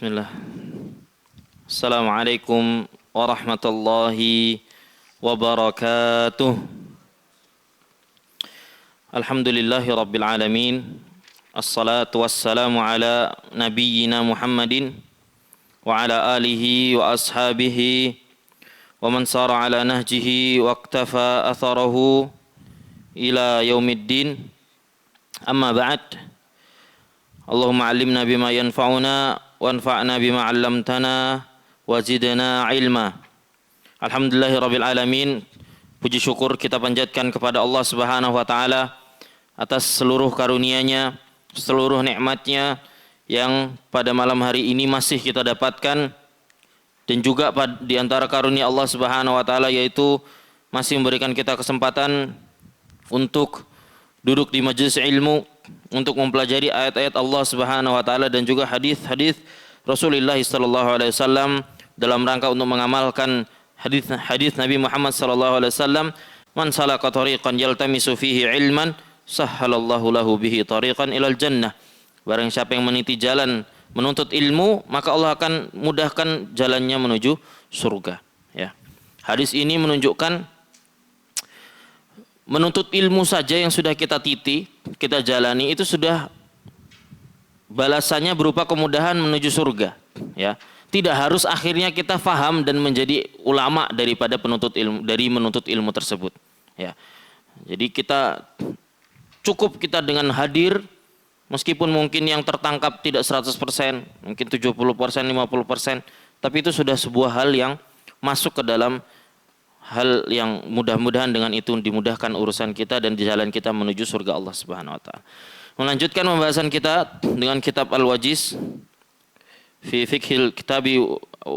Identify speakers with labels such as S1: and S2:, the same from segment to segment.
S1: Bismillah. Assalamualaikum warahmatullahi wabarakatuh. Alhamdulillahi rabbil alamin. Assalatu wassalamu ala nabiyyina Muhammadin wa ala alihi wa ashabihi wa man sara ala nahjihi wa iktafa atharahu ila yaumiddin. Amma ba'd. Allahumma 'allimna bima yanfa'una wanfa'na bima 'allamtana wa zidna ilma. Alhamdulillahirabbil alamin. Puji syukur kita panjatkan kepada Allah Subhanahu wa taala atas seluruh karunia-Nya, seluruh nikmat-Nya yang pada malam hari ini masih kita dapatkan, dan juga di antara karunia Allah Subhanahu wa taala yaitu masih memberikan kita kesempatan untuk duduk di majelis ilmu, untuk mempelajari ayat-ayat Allah Subhanahu wa taala dan juga hadis-hadis Rasulullah sallallahu alaihi wasallam dalam rangka untuk mengamalkan hadis Nabi Muhammad sallallahu alaihi wasallam, man salaka tariqan yaltamisu fihi ilman sahhalallahu lahu bihi tariqan ilal jannah. Barang siapa yang meniti jalan menuntut ilmu, maka Allah akan mudahkan jalannya menuju surga, ya. Hadis ini menunjukkan menuntut ilmu saja yang sudah kita titi, kita jalani, itu sudah balasannya berupa kemudahan menuju surga, ya. Tidak harus akhirnya kita faham dan menjadi ulama daripada menuntut ilmu tersebut, ya. Jadi cukup kita dengan hadir, meskipun mungkin yang tertangkap tidak 100%, mungkin 70%, 50%, tapi itu sudah sebuah hal yang masuk ke dalam hal yang mudah-mudahan dengan itu dimudahkan urusan kita dan di jalan kita menuju surga Allah Subhanahu wa taala. Melanjutkan pembahasan kita dengan kitab Al-Wajiz fi Fiqhil Kitabi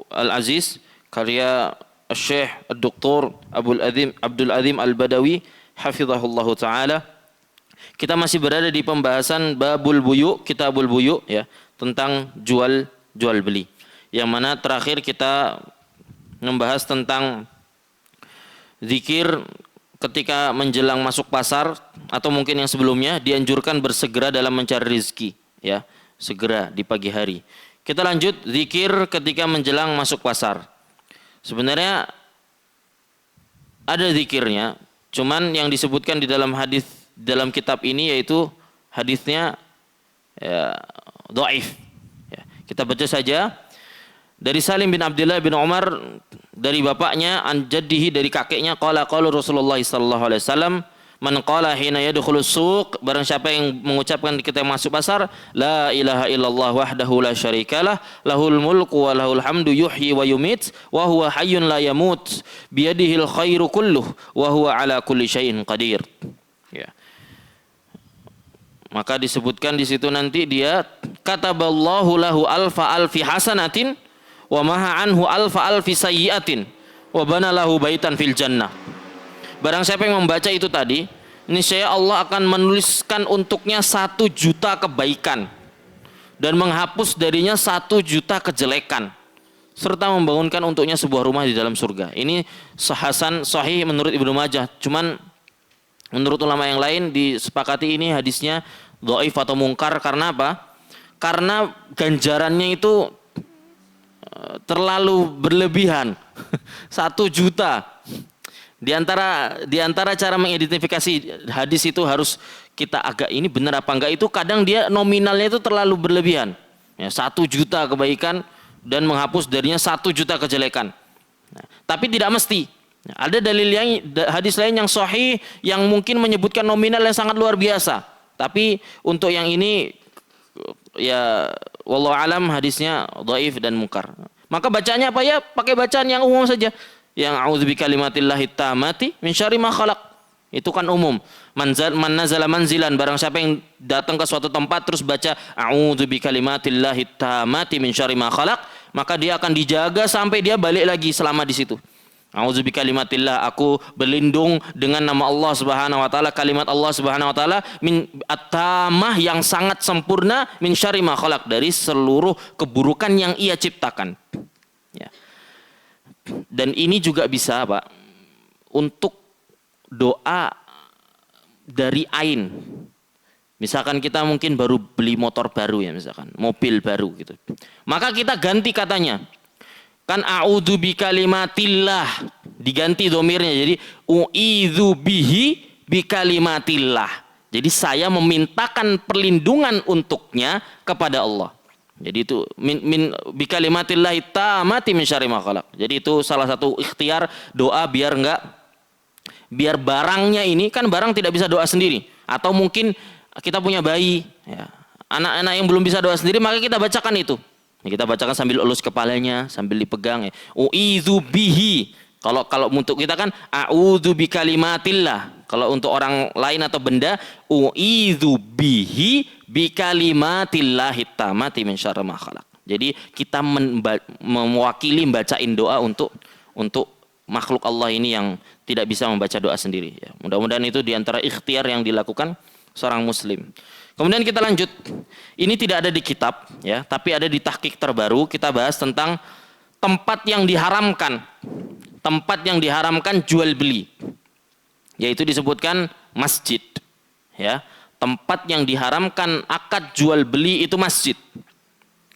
S1: Al-Aziz karya Syekh Dr. Abdul Azim Al-Badawi hafizahullahu taala. Kita masih berada di pembahasan babul buyu, kitabul buyu, ya, tentang jual beli. Yang mana terakhir kita membahas tentang zikir ketika menjelang masuk pasar, atau mungkin yang sebelumnya dianjurkan bersegera dalam mencari rezeki, ya, segera di pagi hari. Kita lanjut zikir ketika menjelang masuk pasar. Sebenarnya ada zikirnya, cuman yang disebutkan di dalam hadis dalam kitab ini yaitu hadisnya ya, dhaif. Ya, kita baca saja. Dari Salim bin Abdullah bin Umar, dari bapaknya, an jaddihi, dari kakeknya, qala Rasulullah sallallahu alaihi wasallam, man qala hina yadkhulus suq, barang siapa yang mengucapkan ketika masuk pasar, la ilaha illallah wahdahu la syarikalah, lahul mulku wa lahul hamdu yuhyi wa yumit wa huwa hayyun la yamut biyadihil khairu kulluh wa huwa ala kulli syai'in qadir. Ya. Maka disebutkan di situ nanti dia kataballahu lahu alfi hasanatin wa maha anhu alfi sayyiatin wa bana lahu baitan fil jannah. Barang siapa yang membaca itu tadi, niscaya Allah akan menuliskan untuknya 1 juta kebaikan dan menghapus darinya 1 juta kejelekan, serta membangunkan untuknya sebuah rumah di dalam surga. Ini hasan sahih menurut Ibnu Majah. Cuman menurut ulama yang lain disepakati ini hadisnya dhaif atau mungkar. Karena apa? Karena ganjarannya itu terlalu berlebihan. 1 juta. Di antara cara mengidentifikasi hadis itu harus kita agak ini benar apa enggak, itu kadang dia nominalnya itu terlalu berlebihan. Ya, 1 juta kebaikan dan menghapus darinya 1 juta kejelekan. Nah, tapi tidak mesti. Ada hadis lain yang sahih yang mungkin menyebutkan nominal yang sangat luar biasa. Tapi untuk yang ini ya wallahu alam hadisnya dhaif dan mungkar. Maka bacanya apa ya? Pakai bacaan yang umum saja. Yang a'udzu bikalimatillahi tammati min syarri ma khalaq. Itu kan umum. Man nazala manzilan, barang siapa yang datang ke suatu tempat terus baca a'udzu bikalimatillahi tammati min syarri ma khalaq, maka dia akan dijaga sampai dia balik lagi selama di situ. A'udzu bikalimatillah, aku berlindung dengan nama Allah Subhanahu wa taala, kalimat Allah Subhanahu wa taala, min at-tamah, yang sangat sempurna, min syarri ma khalaq, dari seluruh keburukan yang ia ciptakan. Ya. Dan ini juga bisa, Pak, untuk doa dari ain. Misalkan kita mungkin baru beli motor baru, ya, misalkan mobil baru gitu. Maka kita ganti katanya. Kan a'udzu bikalimatillah, diganti domirnya jadi u'idzu bihi bikalimatillah. Jadi saya memintakan perlindungan untuknya kepada Allah. Jadi itu min bikalimatillah tammati min syarri ma khalaq. Jadi itu salah satu ikhtiar doa biar barangnya ini, kan barang tidak bisa doa sendiri, atau mungkin kita punya bayi, ya, anak-anak yang belum bisa doa sendiri, maka kita bacakan itu. Kita bacakan sambil elus kepalanya, sambil dipegang, ya. U'idzu bihi. Kalau untuk kita kan a'udzu bikalimatillah. Kalau untuk orang lain atau benda, u'idzu bihi bikalimatillahi tammati min syarri ma khalaq. Jadi kita mewakili bacain doa untuk makhluk Allah ini yang tidak bisa membaca doa sendiri, ya. Mudah-mudahan itu diantara ikhtiar yang dilakukan seorang muslim. Kemudian kita lanjut. Ini tidak ada di kitab, ya, tapi ada di tahqiq terbaru. Kita bahas tentang tempat yang diharamkan. Tempat yang diharamkan jual beli, yaitu disebutkan masjid, ya. Tempat yang diharamkan akad jual beli itu masjid.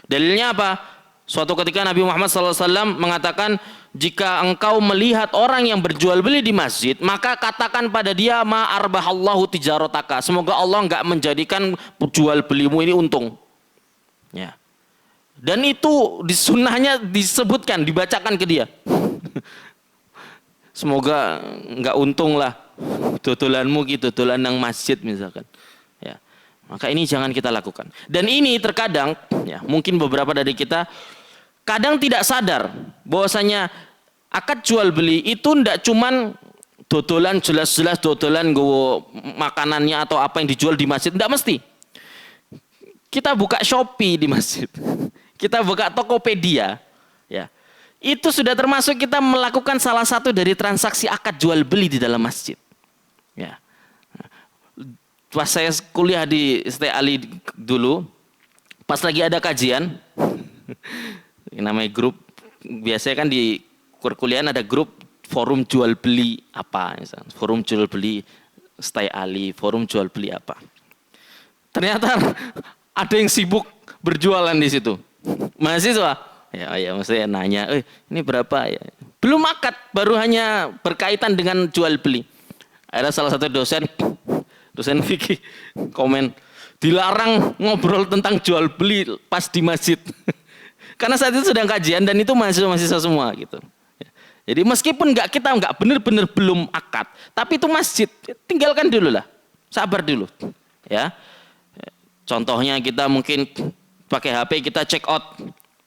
S1: Dalilnya apa? Suatu ketika Nabi Muhammad SAW mengatakan, jika engkau melihat orang yang berjual beli di masjid, maka katakan pada dia, ma arbahallahu tijarotaka, semoga Allah enggak menjadikan jual belimu ini untung, ya. Dan itu di sunnahnya disebutkan, dibacakan ke dia. Semoga enggak untung lah dodolanmu gitu, dodolan nang masjid misalkan, ya. Maka ini jangan kita lakukan. Dan ini terkadang, ya, mungkin beberapa dari kita kadang tidak sadar bahwasanya akad jual beli itu ndak cuman dodolan, jelas-jelas dodolan gowo makanannya atau apa yang dijual di masjid, ndak mesti. Kita buka Shopee di masjid, kita buka Tokopedia, ya. Itu sudah termasuk kita melakukan salah satu dari transaksi akad jual beli di dalam masjid, ya. Pas saya kuliah di ST Ali dulu, pas lagi ada kajian, namanya grup, biasanya kan di perkuliahan ada grup forum jual beli apa, misalnya forum jual beli ST Ali, forum jual beli apa. Ternyata ada yang sibuk berjualan di situ, mahasiswa. Ya, maksudnya nanya, ini berapa ya? Belum akad, baru hanya berkaitan dengan jual beli. Ada salah satu dosen fikih komen, dilarang ngobrol tentang jual beli pas di masjid. Karena saat itu sedang kajian dan itu mahasiswa semua gitu. Jadi meskipun kita nggak benar-benar belum akad, tapi itu masjid, tinggalkan dulu lah, sabar dulu, ya. Contohnya kita mungkin pakai HP, kita check out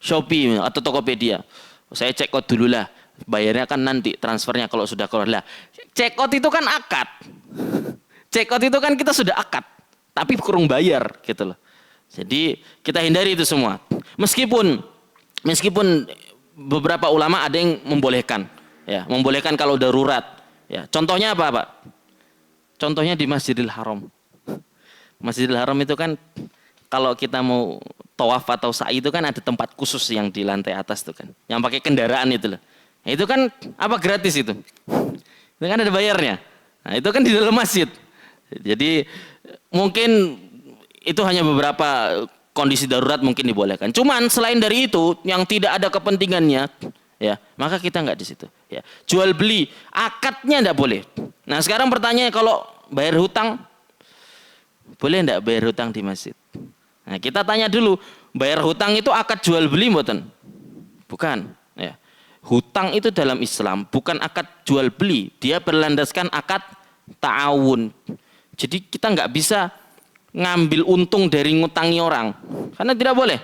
S1: Shopee atau Tokopedia. Saya check out dulu lah, bayarnya kan nanti transfernya kalau sudah keluar lah. Check out itu kan akad. Check out itu kan kita sudah akad, tapi kurang bayar gitu loh. Jadi kita hindari itu semua. Meskipun beberapa ulama ada yang membolehkan, ya, membolehkan kalau darurat, ya. Contohnya apa, Pak? Contohnya di Masjidil Haram. Masjidil Haram itu kan kalau kita mau tawaf atau sa'i itu kan ada tempat khusus yang di lantai atas itu kan, yang pakai kendaraan itu loh. Nah, itu kan apa, gratis itu. Itu kan ada bayarnya. Nah, itu kan di dalam masjid. Jadi mungkin itu hanya beberapa kondisi darurat mungkin dibolehkan. Cuman selain dari itu yang tidak ada kepentingannya, ya, maka kita nggak di situ. Ya. Jual beli akadnya nggak boleh. Nah sekarang pertanyaannya, kalau bayar hutang boleh nggak bayar hutang di masjid? Nah kita tanya dulu, bayar hutang itu akad jual beli mboten? Bukan. Ya. Hutang itu dalam Islam bukan akad jual beli, dia berlandaskan akad ta'awun. Jadi kita nggak bisa ngambil untung dari ngutangi orang, karena tidak boleh.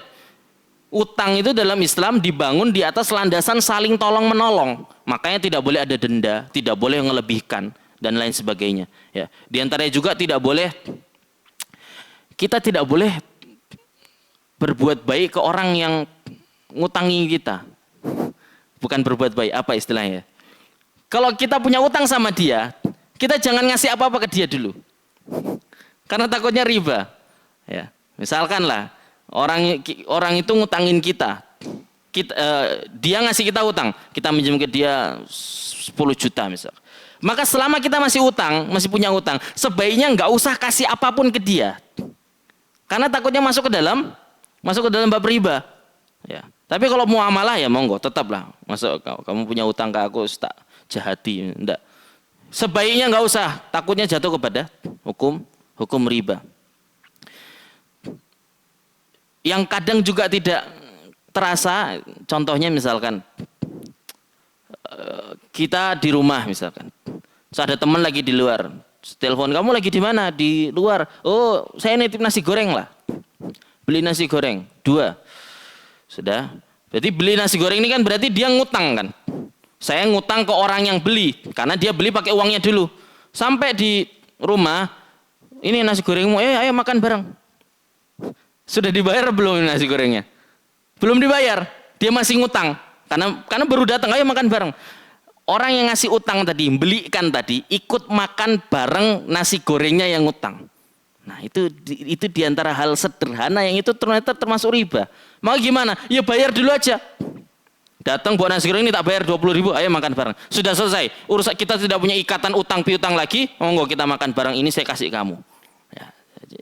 S1: Utang itu dalam Islam dibangun di atas landasan saling tolong menolong, makanya tidak boleh ada denda, tidak boleh ngelebihkan dan lain sebagainya. Ya, di antaranya juga kita tidak boleh berbuat baik ke orang yang ngutangi kita. Bukan berbuat baik, apa istilahnya? Kalau kita punya utang sama dia, kita jangan ngasih apa-apa ke dia dulu. Karena takutnya riba. Ya, misalkan lah orang itu ngutangin kita, dia ngasih kita utang, kita minjem ke dia 10 juta misal. Maka selama kita masih punya utang, sebaiknya nggak usah kasih apapun ke dia. Karena takutnya masuk ke dalam bab riba. Ya. Tapi kalau muamalah ya monggo, tetaplah. Masuk kamu punya utang ke aku, tak jahati, enggak. Sebaiknya nggak usah, takutnya jatuh kepada hukum riba. Yang kadang juga tidak terasa, contohnya misalkan kita di rumah misalkan, terus ada teman lagi di luar, telepon, kamu lagi di mana? Di luar. Oh, saya nitip nasi goreng lah. Beli nasi goreng 2. Sudah. Berarti beli nasi goreng ini kan berarti dia ngutang kan. Saya ngutang ke orang yang beli karena dia beli pakai uangnya dulu. Sampai di rumah, ini nasi gorengmu, ayo makan bareng. Sudah dibayar belum nasi gorengnya? Belum dibayar. Dia masih ngutang karena baru datang, ayo makan bareng. Orang yang ngasih utang tadi, belikan tadi, ikut makan bareng nasi gorengnya yang ngutang. Nah itu diantara hal sederhana yang itu ternyata termasuk riba. Maka gimana? Ya bayar dulu aja. Datang buat nasi goreng ini tak bayar 20.000, ayo makan bareng. Sudah selesai. Urusan kita tidak punya ikatan utang piutang lagi. Monggo kita makan bareng, ini saya kasih kamu. Ya,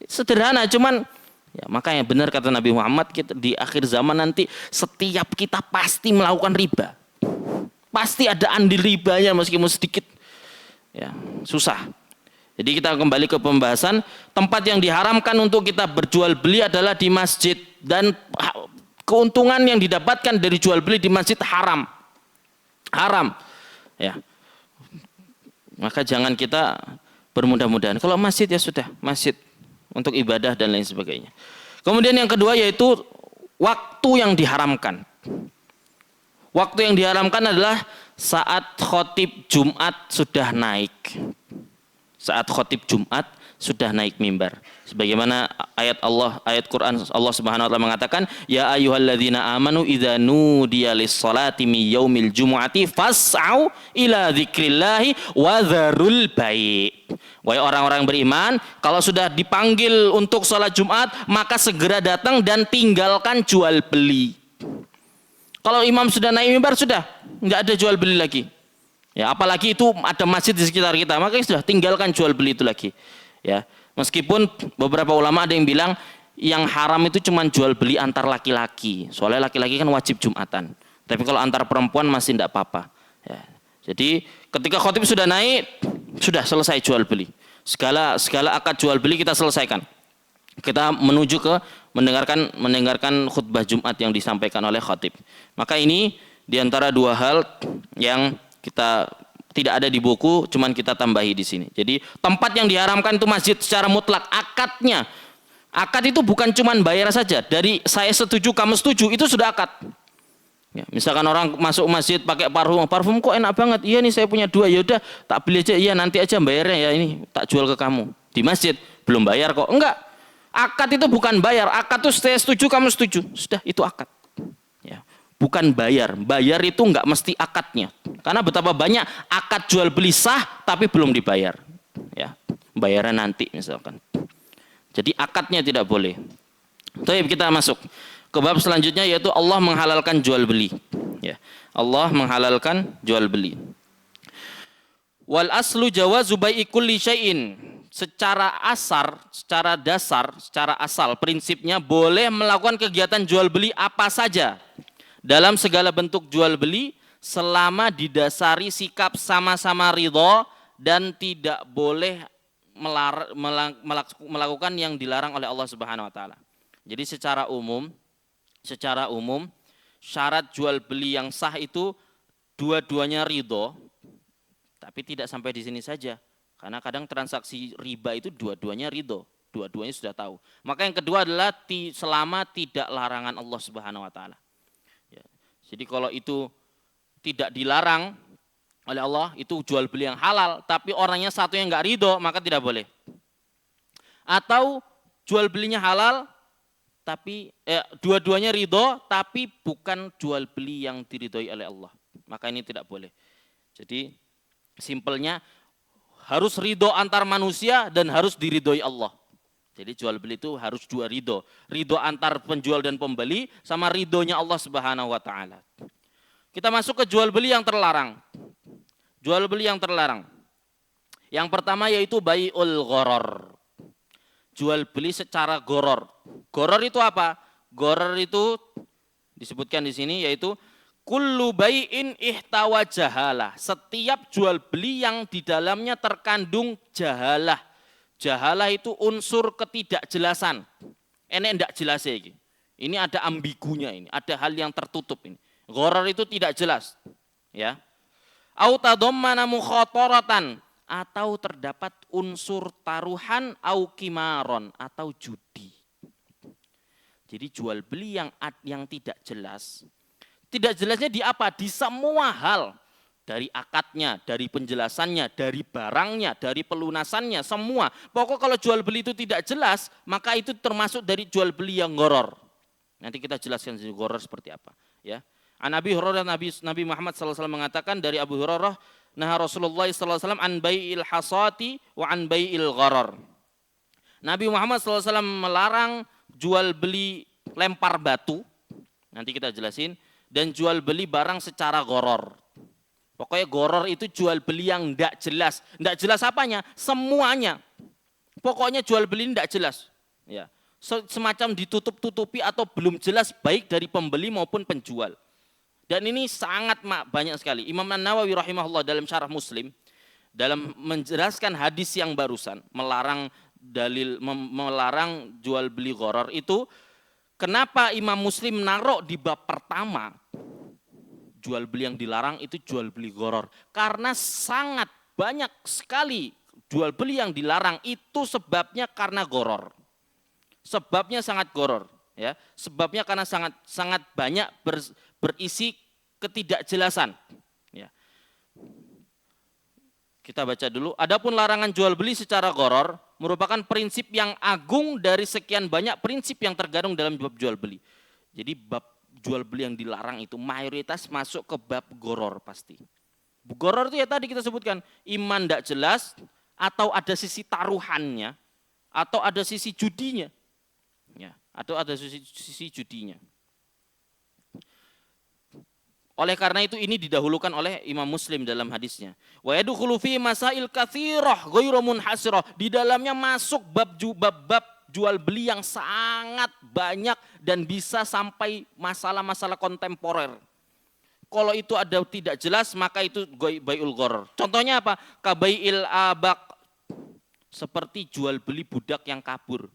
S1: sederhana, cuman ya makanya benar kata Nabi Muhammad, kita di akhir zaman nanti setiap kita pasti melakukan riba. Pasti ada andil ribanya meskipun sedikit. Ya, susah. Jadi kita kembali ke pembahasan, tempat yang diharamkan untuk kita berjual beli adalah di masjid, dan keuntungan yang didapatkan dari jual beli di masjid haram. Haram. Ya. Maka jangan kita bermudah-mudahan. Kalau masjid ya sudah, masjid untuk ibadah dan lain sebagainya. Kemudian yang kedua yaitu waktu yang diharamkan. Waktu yang diharamkan adalah saat khotib Jumat sudah naik. Saat khotib Jumat sudah naik mimbar. Sebagaimana ayat Quran Allah Subhanahu wa taala mengatakan, ya ayyuhalladzina amanu idza nudiya lis-salati mi yaumil jumu'ati fas'au ila dzikrillahi wa dzarul bai'. Wahai orang-orang beriman, kalau sudah dipanggil untuk salat Jumat, maka segera datang dan tinggalkan jual beli. Kalau imam sudah naik mimbar, sudah enggak ada jual beli lagi. Ya, apalagi itu ada masjid di sekitar kita, maka sudah tinggalkan jual beli itu lagi. Ya, meskipun beberapa ulama ada yang bilang yang haram itu cuma jual beli antar laki-laki. Soalnya laki-laki kan wajib Jumatan. Tapi kalau antar perempuan masih tidak apa-apa. Ya, jadi ketika khotib sudah naik, sudah selesai jual beli. Segala akad jual beli kita selesaikan. Kita menuju ke mendengarkan khutbah Jumat yang disampaikan oleh khotib. Maka ini diantara 2 hal yang kita tidak ada di buku, cuman kita tambahi di sini. Jadi tempat yang diharamkan itu masjid secara mutlak. Akadnya, akad itu bukan cuman bayar saja. Dari saya setuju, kamu setuju, itu sudah akad. Ya, misalkan orang masuk masjid pakai parfum kok enak banget. Iya nih saya punya 2, ya udah tak beli aja. Iya nanti aja bayarnya ya, ini tak jual ke kamu. Di masjid belum bayar kok. Enggak. Akad itu bukan bayar. Akad itu saya setuju, kamu setuju. Sudah, itu akad. Ya. Bukan bayar. Bayar itu enggak mesti akadnya. Karena betapa banyak akad jual beli sah tapi belum dibayar. Ya, bayarnya nanti misalkan. Jadi akadnya tidak boleh. Baik, kita masuk ke bab selanjutnya yaitu Allah menghalalkan jual beli. Ya, Allah menghalalkan jual beli. Wal aslu jawazu bai'i kulli syai'in. Secara dasar, secara asal prinsipnya boleh melakukan kegiatan jual beli apa saja dalam segala bentuk jual beli selama didasari sikap sama-sama ridho dan tidak boleh melakukan yang dilarang oleh Allah Subhanahu wa taala. Jadi secara umum syarat jual beli yang sah itu dua-duanya ridho, tapi tidak sampai di sini saja. Karena kadang transaksi riba itu dua-duanya ridho, dua-duanya sudah tahu. Maka yang kedua adalah selama tidak larangan Allah Subhanahu wa taala. Ya. Jadi kalau itu tidak dilarang oleh Allah, itu jual beli yang halal, tapi orangnya satu yang enggak ridho, maka tidak boleh. Atau jual belinya halal, tapi dua-duanya ridho, tapi bukan jual beli yang diridhoi oleh Allah, maka ini tidak boleh. Jadi simpelnya harus ridho antar manusia dan harus diridhoi Allah. Jadi jual beli itu harus 2 ridho. Ridho antar penjual dan pembeli sama ridhonya Allah Subhanahu wa taala. Kita masuk ke jual beli yang terlarang. Jual beli yang terlarang. Yang pertama yaitu bai'ul gharar. Jual beli secara goror. Goror itu apa? Goror itu disebutkan di sini yaitu kullu bai'in ihtawa jahalah. Setiap jual beli yang di dalamnya terkandung jahalah. Jahalah itu unsur ketidakjelasan. Enek ndak jelas iki. Ini ada ambigunya ini, ada hal yang tertutup ini. Gharar itu tidak jelas, ya. Au tadammana mukhataratan, atau terdapat unsur taruhan au kimaron atau judi. Jadi jual beli yang tidak jelas. Tidak jelasnya di apa? Di semua hal. Dari akadnya, dari penjelasannya, dari barangnya, dari pelunasannya, semua. Pokok kalau jual beli itu tidak jelas, maka itu termasuk dari jual beli yang gharar. Nanti kita jelaskan gharar seperti apa. Ya. An Abi Hurairah Nabi Muhammad SAW mengatakan dari Abu Hurairah, nah Rasulullah SAW an bai'il hasati wa an bai'il gharar. Nabi Muhammad SAW melarang jual beli lempar batu, nanti kita jelasin, dan jual beli barang secara gharar. Pokoknya gharar itu jual beli yang tidak jelas. Tidak jelas apanya? Semuanya. Pokoknya jual beli tidak jelas. Ya. Semacam ditutup-tutupi atau belum jelas baik dari pembeli maupun penjual. Dan ini sangat banyak sekali. Imam An-Nawawi rahimahullah dalam syarah Muslim, dalam menjelaskan hadis yang barusan, melarang jual beli gharar itu, kenapa Imam Muslim naruh di bab pertama, jual beli yang dilarang itu jual beli gharar. Karena sangat banyak sekali jual beli yang dilarang itu sebabnya karena gharar. Sebabnya sangat gharar, ya. Sebabnya karena sangat banyak berisi ketidakjelasan, ya. Kita baca dulu. Adapun larangan jual beli secara gharar merupakan prinsip yang agung dari sekian banyak prinsip yang tergabung dalam bab jual beli. Jadi bab jual beli yang dilarang itu mayoritas masuk ke bab gharar pasti. Gharar itu ya tadi kita sebutkan, iman tidak jelas, atau ada sisi taruhannya, atau ada sisi judinya. Ya, atau ada sisi judinya. Oleh karena itu ini didahulukan oleh Imam Muslim dalam hadisnya. Wa yadkhulu fi masail katsirah ghairu munhasirah. Di dalamnya masuk bab jual beli yang sangat banyak dan bisa sampai masalah-masalah kontemporer. Kalau itu ada tidak jelas maka itu bai'ul gharar. Contohnya apa? Kabai'il abaq. Seperti jual beli budak yang kabur.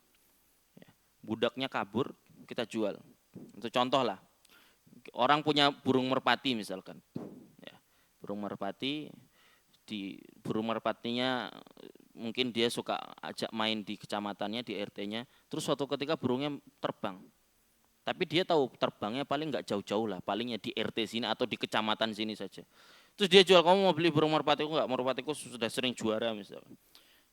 S1: Budaknya kabur, kita jual. Itu contoh lah. Orang punya burung merpati misalkan. Ya, burung merpati, burung merpatinya mungkin dia suka ajak main di kecamatannya, di RT-nya. Terus suatu ketika burungnya terbang. Tapi dia tahu terbangnya paling nggak jauh-jauh lah. Palingnya di RT sini atau di kecamatan sini saja. Terus dia jual, kamu mau beli burung merpatiku nggak? Merpatiku sudah sering juara misalkan.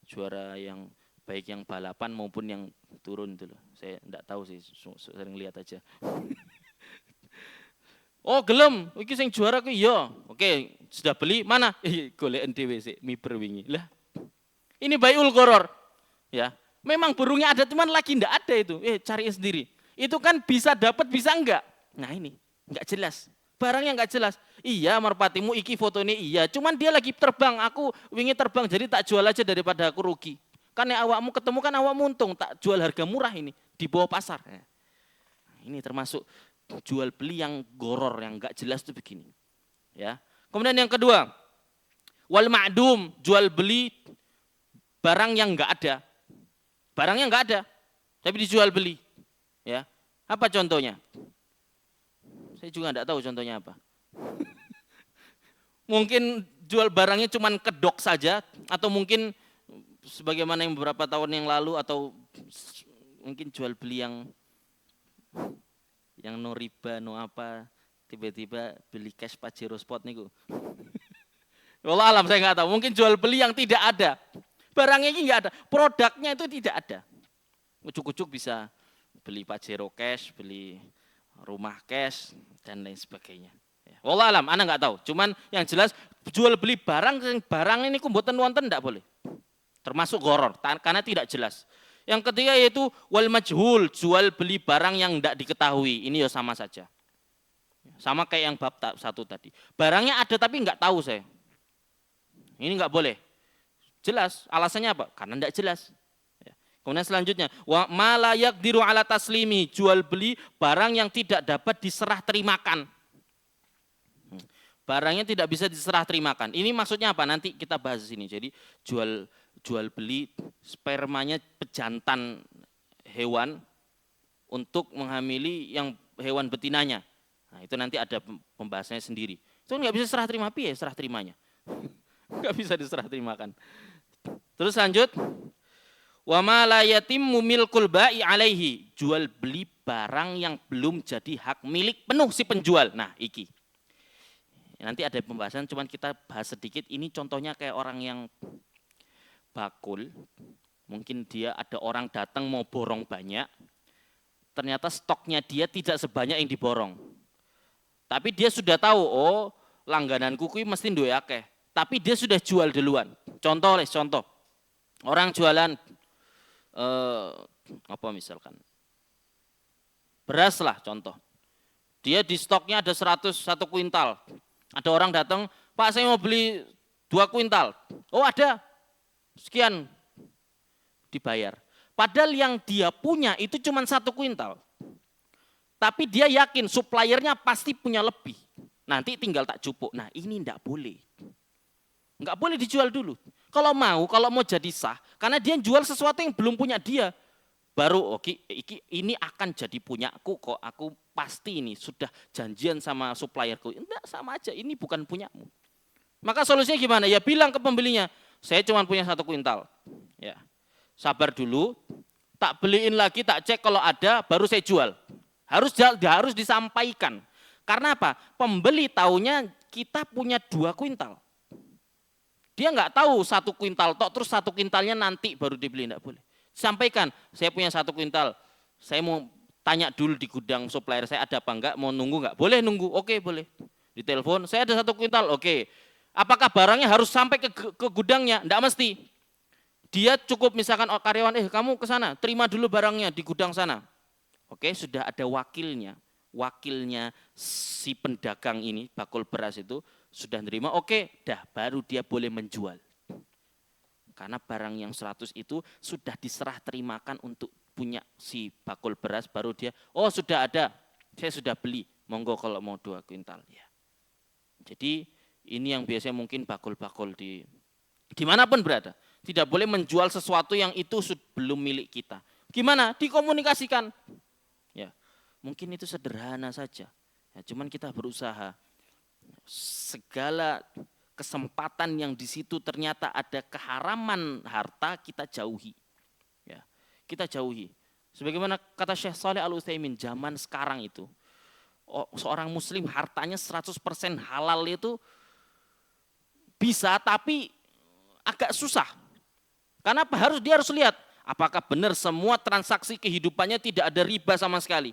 S1: Juara yang baik yang balapan maupun yang turun itu loh. Saya enggak tahu sih, sering lihat aja. Oh, gelem, iki sing juara ku iya. Oke, sudah beli, mana? Goleken dhewe sik miber wingi. Lah. Ini bai'ul gharar. Ya. Memang burungnya ada cuman lagi enggak ada itu. Cari sendiri. Itu kan bisa dapat bisa enggak. Nah, ini enggak jelas. Barangnya enggak jelas. Iya, merpatimu iki fotonya iya, cuman dia lagi terbang. Aku wingi terbang jadi tak jual aja daripada aku rugi. Kan awakmu ketemu kan awakmu untung, tak jual harga murah ini di bawah pasar. Ini termasuk jual beli yang gharar yang enggak jelas itu begini. Ya. Kemudian yang kedua, wal ma'dum, jual beli barang yang enggak ada. Barangnya enggak ada, tapi dijual beli. Ya. Apa contohnya? Saya juga enggak tahu contohnya apa. Mungkin jual barangnya cuman kedok saja atau mungkin sebagaimana yang beberapa tahun yang lalu atau mungkin jual beli yang no riba, no apa, tiba-tiba beli cash Pajero Spot niku. Wallah alam saya nggak tahu, mungkin jual beli yang tidak ada. Barangnya ini nggak ada, produknya itu tidak ada. Ujuk-ujuk bisa beli Pajero cash, beli rumah cash dan lain sebagainya. Wallah alam, ana nggak tahu. Cuman yang jelas jual beli barang ini kumboten wonten enggak boleh. Termasuk gharar karena tidak jelas. Yang ketiga yaitu wal majhul, jual beli barang yang tidak diketahui. Ini ya sama saja. Sama kayak yang bab satu tadi. Barangnya ada tapi enggak tahu saya. Ini enggak boleh. Jelas, alasannya apa? Karena enggak jelas. Kemudian selanjutnya, wa ma la yaqdiru ala taslimi, jual beli barang yang tidak dapat diserah terimakan. Barangnya tidak bisa diserah terimakan. Ini maksudnya apa? Nanti kita bahas di sini. Jadi jual beli spermanya pejantan hewan untuk menghamili yang hewan betinanya. Nah, itu nanti ada pembahasannya sendiri. Itu nggak bisa serah terima, ya serah terimanya. Nggak bisa diserah terimakan. Terus lanjut. Wa ma la yatimmu milkul ba'i alaihi, jual beli barang yang belum jadi hak milik penuh si penjual. Nah, iki. Nanti ada pembahasan, cuman kita bahas sedikit. Ini contohnya kayak orang yang bakul. Mungkin dia ada orang datang mau borong banyak. Ternyata stoknya dia tidak sebanyak yang diborong. Tapi dia sudah tahu, oh langgananku kuwi mesti duwe akeh. Tapi dia sudah jual duluan. Contoh. Orang jualan apa misalkan beras lah contoh, dia di stoknya ada 101 kuintal, ada orang datang, Pak saya mau beli 2 kuintal, oh ada, sekian, dibayar. Padahal yang dia punya itu cuma 1 kuintal, tapi dia yakin suppliernya pasti punya lebih, nanti tinggal tak jupuk. Nah ini enggak boleh dijual dulu. Kalau mau jadi sah, karena dia jual sesuatu yang belum punya dia, baru oke, ini akan jadi punyaku kok, aku pasti ini sudah janjian sama supplierku. Enggak, sama aja, ini bukan punyamu. Maka solusinya gimana? Ya bilang ke pembelinya, saya cuma punya 1 kuintal. Ya, sabar dulu, tak beliin lagi, tak cek kalau ada, baru saya jual. Harus disampaikan. Karena apa? Pembeli taunya kita punya 2 kuintal. Dia nggak tahu 1 kuintal tok, terus 1 kuintalnya nanti baru dibeli, enggak boleh. Sampaikan, saya punya 1 kuintal, saya mau tanya dulu di gudang supplier saya ada apa enggak, mau nunggu enggak? Boleh nunggu, oke boleh. Ditelepon, saya ada 1 kuintal, oke. Apakah barangnya harus sampai ke gudangnya? Enggak mesti. Dia cukup misalkan karyawan, kamu ke sana, terima dulu barangnya di gudang sana. Oke, sudah ada wakilnya si pedagang ini, bakul beras itu, sudah nerima, oke, dah baru dia boleh menjual. Karena barang yang 100 itu sudah diserah terimakan untuk punya si bakul beras, baru dia, oh sudah ada, saya sudah beli, monggo kalau mau 2 kuintal. Ya. Jadi ini yang biasanya mungkin bakul-bakul dimanapun berada. Tidak boleh menjual sesuatu yang itu belum milik kita. Gimana? Dikomunikasikan. Ya, mungkin itu sederhana saja. Ya, cuman kita berusaha. Segala kesempatan yang di situ ternyata ada keharaman harta, kita jauhi. Ya, kita jauhi. Sebagaimana kata Syekh Shalih Al-Utsaimin, zaman sekarang itu seorang muslim hartanya 100% halal itu bisa, tapi agak susah. Karena apa? Dia harus lihat apakah benar semua transaksi kehidupannya tidak ada riba sama sekali.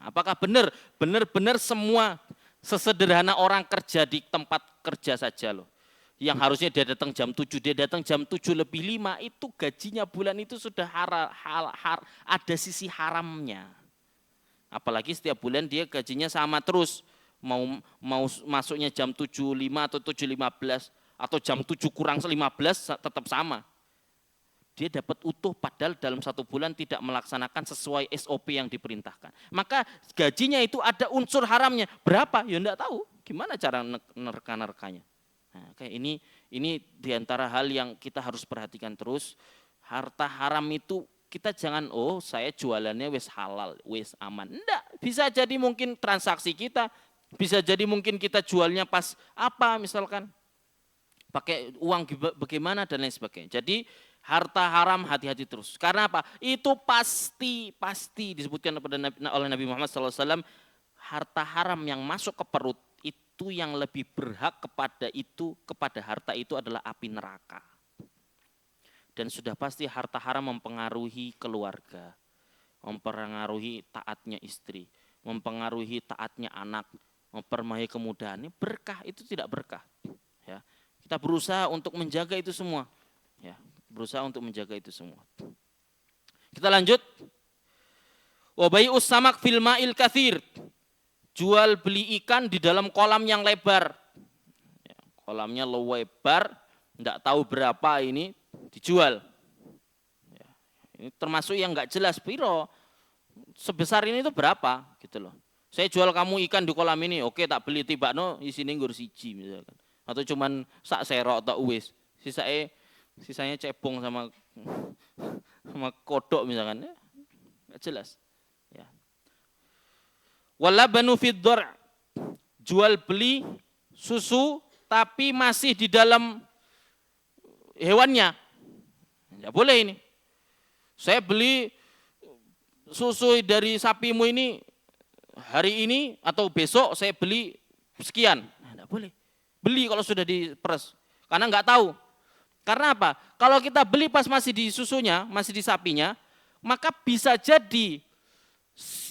S1: Apakah benar semua sesederhana orang kerja di tempat kerja saja loh. Yang harusnya dia datang jam 7, dia datang jam 7:05, itu gajinya bulan itu sudah ada sisi haramnya. Apalagi setiap bulan dia gajinya sama terus. Mau masuknya jam 7.05 atau 7.15 atau jam 7 kurang 15 tetap sama. Dia dapat utuh padahal dalam 1 bulan tidak melaksanakan sesuai SOP yang diperintahkan. Maka gajinya itu ada unsur haramnya. Berapa? Ya enggak tahu. Gimana cara nerka-nerkanya? Nah, kayak ini diantara hal yang kita harus perhatikan terus. Harta haram itu kita jangan, saya jualannya wis halal, wis aman. Enggak, bisa jadi mungkin transaksi kita, bisa jadi mungkin kita jualnya pas apa misalkan. Pakai uang bagaimana dan lain sebagainya. Jadi harta haram hati-hati terus. Karena apa? Itu pasti disebutkan oleh Nabi Muhammad SAW, harta haram yang masuk ke perut itu yang lebih berhak kepada harta itu adalah api neraka. Dan sudah pasti harta haram mempengaruhi keluarga, mempengaruhi taatnya istri, mempengaruhi taatnya anak, mempermahi kemudahan. Berkah itu tidak berkah. Ya. Kita berusaha untuk menjaga itu semua. Ya, berusaha untuk menjaga itu semua. Kita lanjut. Wa bai'us samak fil ma'il katsir. Jual beli ikan di dalam kolam yang lebar. Ya, kolamnya lebar, enggak tahu berapa ini dijual. Ya, Ini termasuk yang nggak jelas, piro sebesar ini itu berapa gitu loh. Saya jual kamu ikan di kolam ini, oke tak beli tibakno isine nggur siji misalkan. Atau cuman sak serok atau uwis. Sisanya cebong sama kodok misalkan. Ya, nggak jelas. Ya. Walabanu fid dhar', jual beli susu tapi masih di dalam hewannya. Enggak boleh ini. Saya beli susu dari sapimu ini hari ini atau besok saya beli sekian. Enggak boleh. Beli kalau sudah diperes. Karena enggak tahu. Karena apa? Kalau kita beli pas masih di susunya, masih di sapinya, maka bisa jadi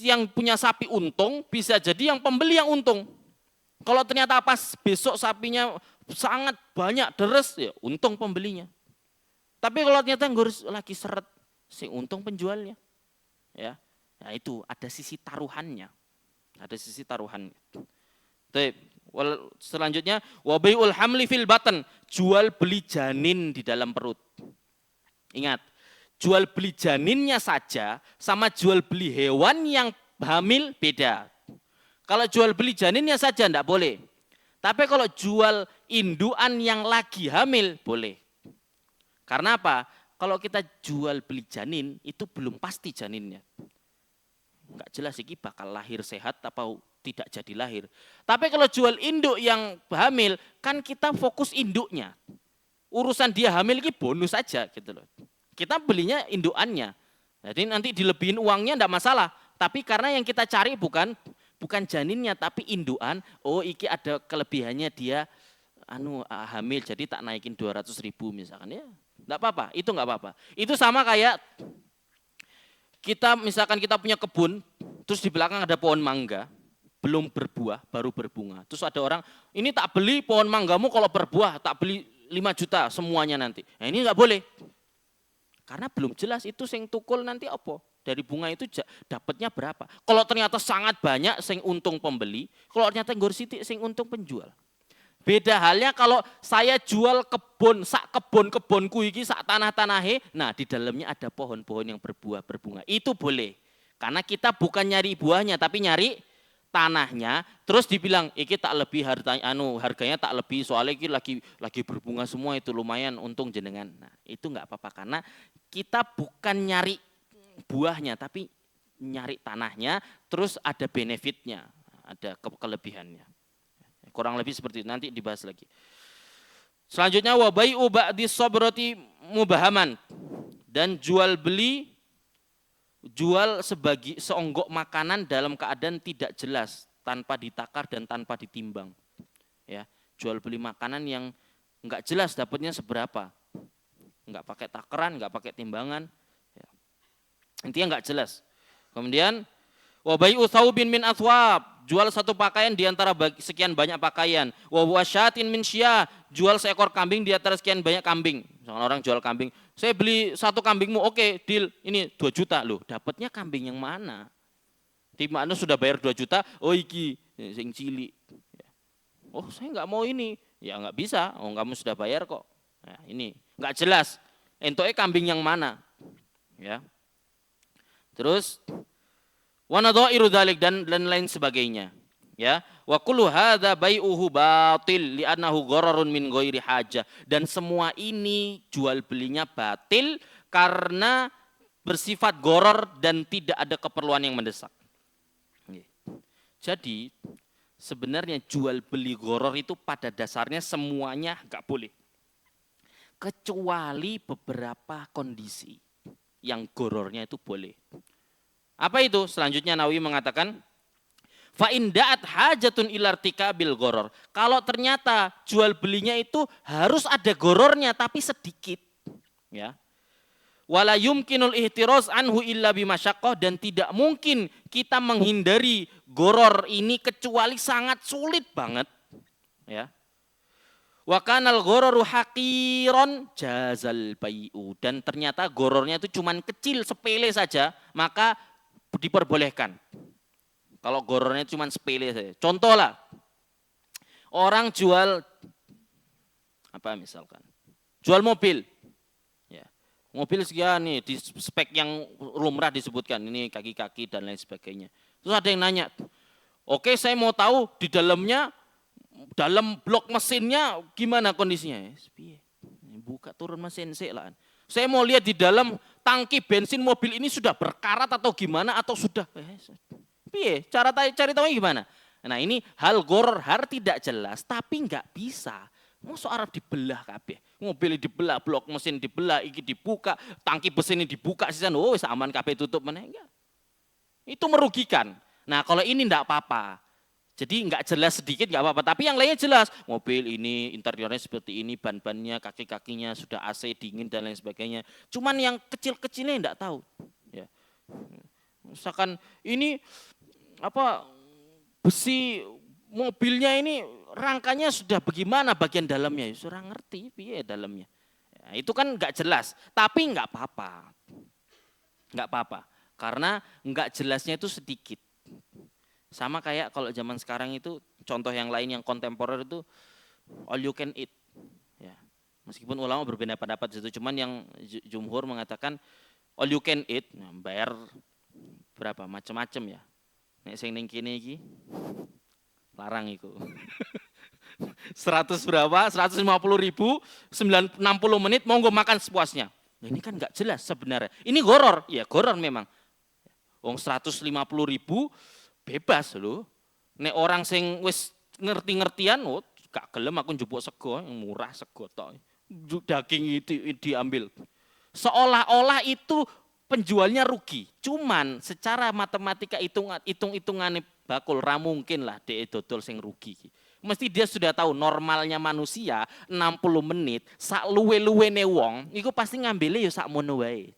S1: yang punya sapi untung, bisa jadi yang pembeli yang untung. Kalau ternyata pas besok sapinya sangat banyak deres, ya untung pembelinya. Tapi kalau ternyata ngurus lagi seret, sing untung penjualnya. Ya. Nah itu ada sisi taruhannya. Ada sisi taruhannya. Selanjutnya wabai'ul hamli fil batan, jual beli janin di dalam perut. Ingat, jual beli janinnya saja sama jual beli hewan yang hamil beda. Kalau jual beli janinnya saja enggak boleh. Tapi kalau jual indukan yang lagi hamil boleh. Karena apa? Kalau kita jual beli janin itu belum pasti janinnya. Enggak jelas iki bakal lahir sehat atau tidak jadi lahir. Tapi kalau jual induk yang hamil kan kita fokus induknya. Urusan dia hamil ini bonus saja gitu loh. Kita belinya indukannya. Jadi nanti dilebihin uangnya enggak masalah. Tapi karena yang kita cari bukan janinnya tapi indukan. Oh iki ada kelebihannya dia hamil jadi tak naikin 200.000 misalkan ya. Enggak apa-apa, itu enggak apa-apa. Itu sama kayak misalkan kita punya kebun, terus di belakang ada pohon mangga, belum berbuah, baru berbunga. Terus ada orang, ini tak beli pohon manggamu kalau berbuah, tak beli 5 juta semuanya nanti. Nah ini enggak boleh. Karena belum jelas itu sing tukul nanti apa. Dari bunga itu dapatnya berapa. Kalau ternyata sangat banyak sing untung pembeli, kalau ternyata nggur sithik sing untung penjual. Beda halnya kalau saya jual kebun, sak kebun-kebunku iki, sak tanah-tanahe, nah di dalamnya ada pohon-pohon yang berbuah, berbunga. Itu boleh. Karena kita bukan nyari buahnya, tapi nyari tanahnya. Terus dibilang, iki tak lebih harganya tak lebih, soalnya iki lagi berbunga semua itu lumayan untung jenengan. Nah itu enggak apa-apa, karena kita bukan nyari buahnya, tapi nyari tanahnya, terus ada benefitnya, ada kelebihannya. Kurang lebih seperti itu, nanti dibahas lagi. Selanjutnya wabai'u ba'di sabrati mubahaman, dan jual seonggok makanan dalam keadaan tidak jelas, tanpa ditakar dan tanpa ditimbang. Ya, jual beli makanan yang enggak jelas dapatnya seberapa. Enggak pakai takaran, enggak pakai timbangan. Ya. Intinya enggak jelas. Kemudian wabai'u thawbin min athwab, jual satu pakaian di antara sekian banyak pakaian. Wa wasyatin min syah, jual seekor kambing di antara sekian banyak kambing. Misalkan orang jual kambing, saya beli satu kambingmu, oke, deal, ini 2 juta loh. Dapatnya kambing yang mana? Di mana sudah bayar 2 juta, oh iki sing cilik. Oh, saya enggak mau ini. Ya enggak bisa, oh kamu sudah bayar kok. Nah, ini enggak jelas. Entoke kambing yang mana? Ya. Terus wa nadhairu dzalik dan lain sebagainya, ya. Wa kullu hadza bai'uhu batil li'annahu ghararun min ghairi hajah, dan semua ini jual belinya batil karena bersifat gharar dan tidak ada keperluan yang mendesak. Jadi sebenarnya jual beli gharar itu pada dasarnya semuanya enggak boleh. Kecuali beberapa kondisi yang ghararnya itu boleh. Apa itu? Selanjutnya Nawawi mengatakan fa in da'at hajatun ilartikabil gharar. Kalau ternyata jual belinya itu harus ada ghararnya tapi sedikit, ya. Wala yumkinul ihtiraz anhu illa bimasyaqqah, dan tidak mungkin kita menghindari gharar ini kecuali sangat sulit banget, ya. Wa kanal ghararu haqiran jazal bai'u, dan ternyata ghararnya itu cuman kecil, sepele saja, maka diperbolehkan. Kalau ghararnya cuma sepele saja. Contoh lah, orang jual apa misalkan, jual mobil, ya. Mobil sekian nih, di spek yang lumrah disebutkan, ini kaki-kaki dan lain sebagainya. Terus ada yang nanya, oke saya mau tahu di dalamnya, dalam blok mesinnya gimana kondisinya? Buka turun mesin sih lah. Saya mau lihat di dalam tangki bensin mobil ini sudah berkarat atau gimana atau sudah piye? Cara cari tahu gimana? Nah ini hal goror, hal tidak jelas tapi nggak bisa. Mosok arep dibelah kabeh. Mobil dibelah, blok mesin dibelah, iki dibuka, tangki bensin ini dibuka sisan oh wis aman kabeh tutup meneh enggak. Itu merugikan. Nah, kalau ini enggak apa-apa. Jadi enggak jelas sedikit enggak apa-apa, tapi yang lainnya jelas. Mobil ini interiornya seperti ini, ban-bannya, kaki-kakinya sudah AC dingin dan lain sebagainya. Cuman yang kecil-kecilnya enggak tahu. Ya. Misalkan ini apa besi mobilnya ini rangkanya sudah bagaimana bagian dalamnya, sudah ngerti piye dalamnya. Ya, itu kan enggak jelas, tapi enggak apa-apa. Enggak apa-apa, karena enggak jelasnya itu sedikit. Sama kayak kalau zaman sekarang itu contoh yang lain yang kontemporer itu all you can eat. Ya. Meskipun ulama berbeda pendapat itu, cuman yang jumhur mengatakan all you can eat, nah, bayar berapa macam-macam ya. Nek sing ning kene iki larang iku. 100 berapa? 150.000, 60 menit monggo makan sepuasnya. Nah, ini kan enggak jelas sebenarnya. Ini goror, ya goror memang. Wong 150.000 bebas loh. Nek orang sing wis ngerti-ngertian, oh gak gelem aku njupuk sego, yang murah sego tok. Daging itu diambil. Seolah-olah itu penjualnya rugi. Cuman secara matematika hitung-hitungannya bakul ra mungkin lah dhek dodol sing rugi. Mesti dia sudah tahu normalnya manusia 60 menit sak luwe-luwene wong iku pasti ngambile ya sak mono wae.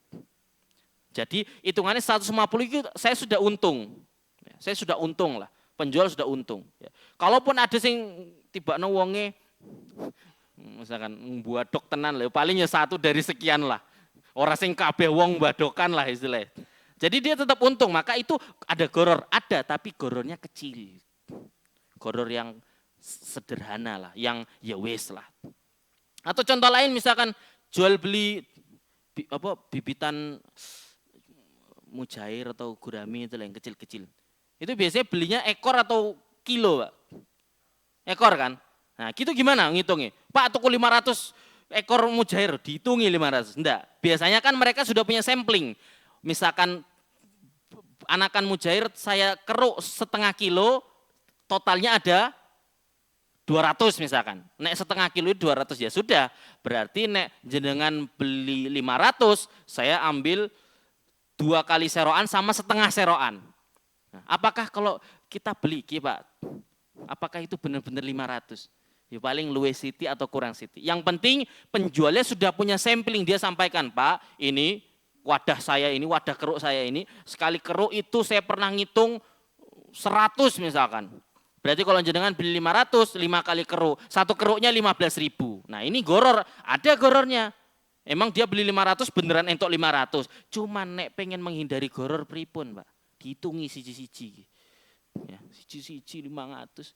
S1: Jadi hitungannya 150 itu saya sudah untung. Saya sudah untung lah, penjual sudah untung. Ya. Kalaupun ada sing tibakno wonge, misalkan mbadok tenan lah, palingnya satu dari sekian lah. Orang sing kabeh wong mbadokan lah istilahnya. Jadi dia tetap untung, maka itu ada goror, ada tapi gorornya kecil. Goror yang sederhana lah, yang ya wes lah. Atau contoh lain misalkan jual beli bibitan mujair atau gurami itu lah yang kecil-kecil. Itu biasanya belinya ekor atau kilo, Pak? Ekor kan? Nah, gitu gimana ngitungnya? Pak, tuku 500 ekor mujair, dihitungi 500. Enggak, biasanya kan mereka sudah punya sampling. Misalkan anakan mujair saya keruk setengah kilo, totalnya ada 200 misalkan. Nek setengah kilo itu 200 ya sudah. Berarti nek jenengan beli 500, saya ambil 2 kali seroan sama setengah seroan. Nah, apakah kalau kita beli, Pak, apakah itu benar-benar 500? Ya paling luwe siti atau kurang siti. Yang penting penjualnya sudah punya sampling, dia sampaikan, Pak, ini wadah saya ini, wadah keruk saya ini, sekali keruk itu saya pernah ngitung 100 misalkan. Berarti kalau jenengan beli 500, 5 kali keruk, satu keruknya 15.000. Nah ini goror, ada gorornya. Emang dia beli 500 beneran entok 500. Cuman nek pengen menghindari goror pripun, Pak? Dihitungi siji-siji. Ya, siji-siji 500.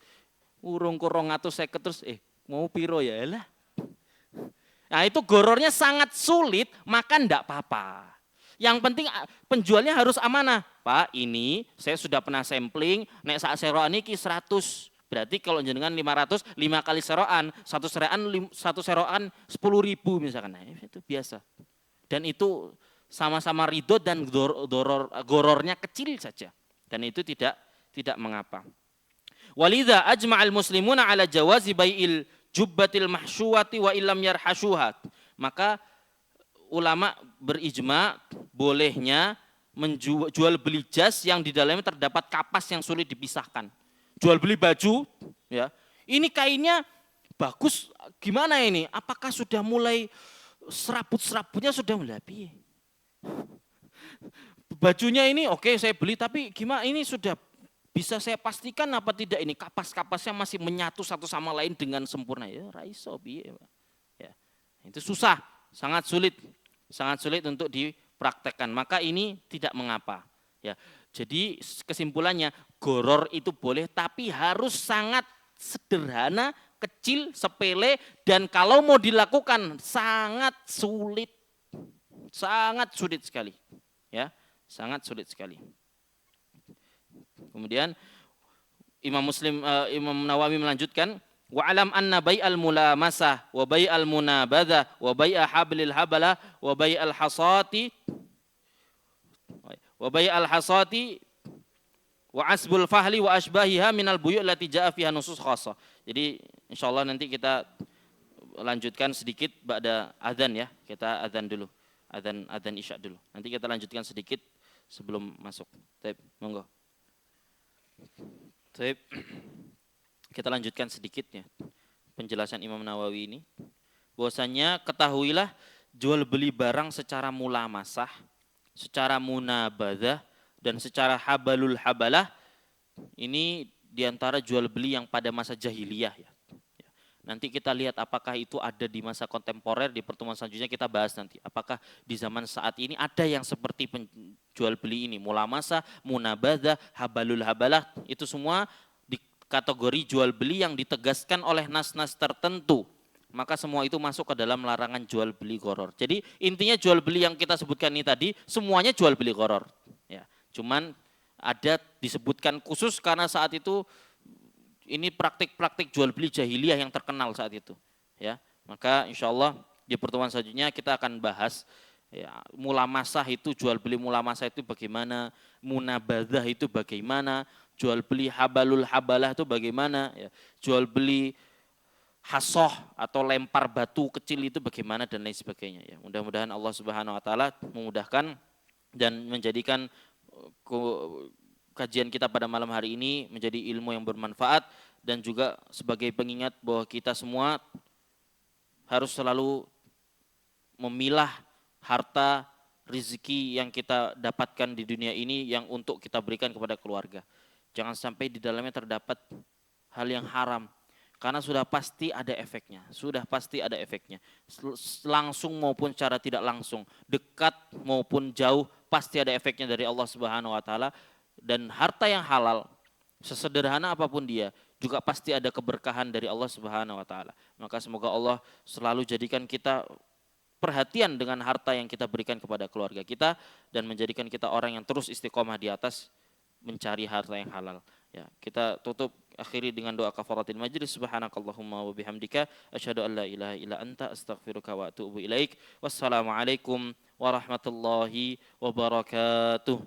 S1: Urung ku 250 terus mau piro ya lah. Nah, itu gorornya sangat sulit, maka ndak apa-apa. Yang penting penjualnya harus amanah. Pak, ini saya sudah pernah sampling, nek sak seroan iki 100. Berarti kalau jenengan 500, 5 kali seroan, satu seroan 10.000 misalkan. Nah, itu biasa. Dan itu sama-sama ridho dan gorornya kecil saja. Dan itu tidak mengapa. Walidha ajma'al muslimuna ala jawazi bai'il jubbatil mahsyuwati wa illam yarhashuhat. Maka ulama berijma bolehnya menjual beli jas yang di dalamnya terdapat kapas yang sulit dipisahkan. Jual beli baju, ya. Ini kainnya bagus, gimana ini? Apakah sudah mulai serabut-serabutnya sudah mulai piye? Bajunya ini oke, saya beli, tapi gimana ini sudah bisa saya pastikan apa tidak ini kapas-kapasnya masih menyatu satu sama lain dengan sempurna ya raiso piye, Pak. Ya. Itu susah, sangat sulit untuk dipraktekkan. Maka ini tidak mengapa. Ya. Jadi kesimpulannya goror itu boleh tapi harus sangat sederhana, kecil, sepele dan kalau mau dilakukan sangat sulit. sangat sulit sekali. Ya, sangat sulit sekali. Kemudian Imam Nawawi melanjutkan, wa alam anna bai'al mulamasah wa bai'al munabadha wa bai'a hablil habala wa bai'al hasati wa asbul fahli wa asbahiha minal buyu' allati ja'a fiha nusus khassa. Jadi insyaallah nanti kita lanjutkan sedikit ba'da adzan ya. Kita adzan dulu. Adzan Isya dulu. Nanti kita lanjutkan sedikit sebelum masuk. Baik, monggo. Baik. Kita lanjutkan sedikit ya penjelasan Imam Nawawi ini. Bahwasanya ketahuilah jual beli barang secara mulamasah, secara munabadzah dan secara habalul habalah ini diantara jual beli yang pada masa jahiliyah ya. Nanti kita lihat apakah itu ada di masa kontemporer, di pertemuan selanjutnya kita bahas nanti. Apakah di zaman saat ini ada yang seperti jual beli ini, mulamasa, munabadzah, habalul habalah, itu semua di kategori jual beli yang ditegaskan oleh nas-nas tertentu. Maka semua itu masuk ke dalam larangan jual beli gharar. Jadi intinya jual beli yang kita sebutkan ini tadi semuanya jual beli gharar. Ya, cuman ada disebutkan khusus karena saat itu ini praktik-praktik jual beli jahiliyah yang terkenal saat itu, ya. Maka insya Allah di pertemuan selanjutnya kita akan bahas ya, mulamasah itu, jual beli mulamasah itu bagaimana, munabadzah itu bagaimana, jual beli habalul habalah itu bagaimana, ya. Jual beli hasoh atau lempar batu kecil itu bagaimana dan lain sebagainya. Ya. Mudah-mudahan Allah Subhanahu Wa Taala memudahkan dan menjadikan kajian kita pada malam hari ini menjadi ilmu yang bermanfaat dan juga sebagai pengingat bahwa kita semua harus selalu memilah harta rezeki yang kita dapatkan di dunia ini yang untuk kita berikan kepada keluarga. Jangan sampai di dalamnya terdapat hal yang haram karena sudah pasti ada efeknya, langsung maupun secara tidak langsung, dekat maupun jauh pasti ada efeknya dari Allah Subhanahu Wa Taala. Dan harta yang halal, sesederhana apapun dia, juga pasti ada keberkahan dari Allah Subhanahu Wa Taala. Maka semoga Allah selalu jadikan kita perhatian dengan harta yang kita berikan kepada keluarga kita dan menjadikan kita orang yang terus istiqomah di atas mencari harta yang halal. Ya, kita tutup akhiri dengan doa kafaratil majlis. Subhanakallahumma wa bihamdika asyhadu an la ilaha illa anta astaghfiruka wa atubu ilaik. Wassalamualaikum warahmatullahi wabarakatuh.